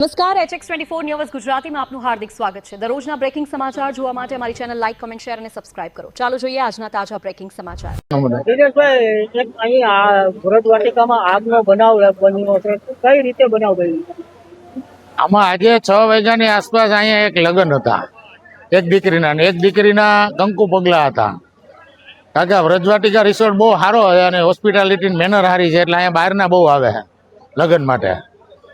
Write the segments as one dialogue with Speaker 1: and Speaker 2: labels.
Speaker 1: નમસ્કાર HX24 news ગુજરાતીમાં આપનું હાર્દિક સ્વાગત છે। દરરોજના બ્રેકિંગ સમાચાર જોવા માટે અમારી ચેનલ લાઇક, કમેન્ટ, શેર અને સબસ્ક્રાઇબ કરો। ચાલો જોઈએ આજના તાજા બ્રેકિંગ સમાચાર।
Speaker 2: દિનેશભાઈ, એક અહીં આ ભરત વાટિકામાં આગનો બનાવ બન્યો છે, કઈ રીતે બનાવ બન્યો?
Speaker 3: આમાં આજે 6 વાગ્યાની આસપાસ અહીંયા એક લગ્ન હતા, એક દીકરીના અને એક દીકરીના કંકુ પગલા હતા। કારણ કે વ્રજવાટિકા રિસોર્ટ બહુ સારો છે અને હોસ્પિટાલિટી મેનર સારી છે, એટલે અહીંયા બહારના બહુ આવે છે લગ્ન માટે।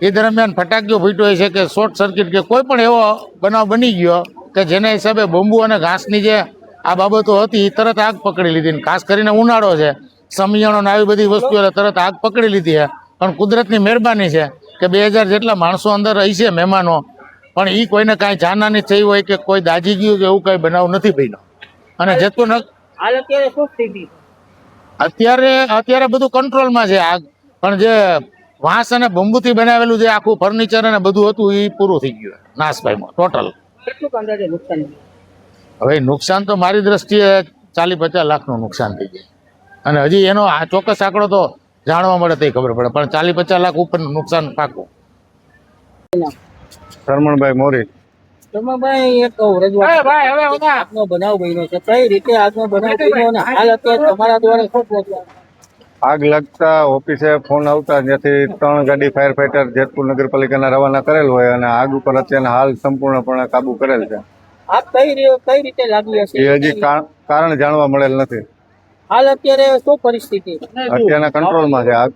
Speaker 3: એ દરમિયાન ફટાકીઓ ફૂટ્યો છે કે શોર્ટ સર્કિટ કે કોઈ પણ એવો બનાવ બની ગયો કે જેના હિસાબે બંબુ અને ઘાસની જે આ બાબતો હતી એ તરત આગ પકડી લીધી। ખાસ કરીને ઉનાળો છે, સમિયાણો ને આવી બધી વસ્તુઓ તરત આગ પકડી લીધી છે। પણ કુદરતની મહેરબાની છે કે 2000 જેટલા માણસો અંદર રહી છે, મહેમાનો, પણ એ કોઈને કાંઈ જાનહાની થઈ હોય કે કોઈ દાજી ગયું કે એવું કાંઈ બનાવ નથી બન્યો। અને જેટલું
Speaker 2: હાલ અત્યારે શું સ્થિતિ?
Speaker 3: અત્યારે બધું કંટ્રોલમાં છે આગ, પણ જે વાંસ અને બંબુથી બનાવેલું જે આખું ફર્નિચર અને બધું હતું એ પૂરું થઈ ગયું, નાશ પામ્યું ટોટલ।
Speaker 2: કેટલું અંદાજે નુકસાન?
Speaker 3: હવે નુકસાન તો મારી દ્રષ્ટિએ 40-50 લાખનું નુકસાન થઈ જાય, અને હજી એનો આ ચોક્કસ આંકડો તો જાણવા મળે તો ખબર પડે, પણ 40-50 લાખ ઉપર નુકસાન પાકું।
Speaker 4: શરમણભાઈ મોરી।
Speaker 2: ભાઈ, એક આગનો બનાવ બન્યો છે, કઈ રીતે આગનો બનાવ બન્યો અને હાલ અત્યારે તમારા દ્વારા શું પહોંચવા?
Speaker 4: આગ લાગતા ઓફિસે ફોન આવતા જ્યાંથી 3 ગાડી ફાયર ફાઈટર જેતપુર નગરપાલિકાના રવાના કરેલ હોય અને આગ ઉપર અત્યારે હાલ સંપૂર્ણપણે કાબુ કરેલ છે।
Speaker 2: આગ કઈ રીતે લાગી હશે
Speaker 4: એ હજી કારણ જાણવા મળેલ નથી।
Speaker 2: હાલ અત્યારે શું પરિસ્થિતિ?
Speaker 4: અત્યારના કંટ્રોલમાં છે આગ।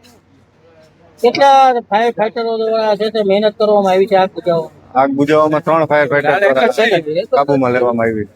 Speaker 2: કેટલા ફાયર ફાઈટરો દ્વારા છે તે મહેનત કરવામાં આવી છે આગ બુઝાવવા?
Speaker 4: આગ બુઝાવવામાં 3 ફાયર ફાઈટર દ્વારા કાબુમાં લેવામાં આવી।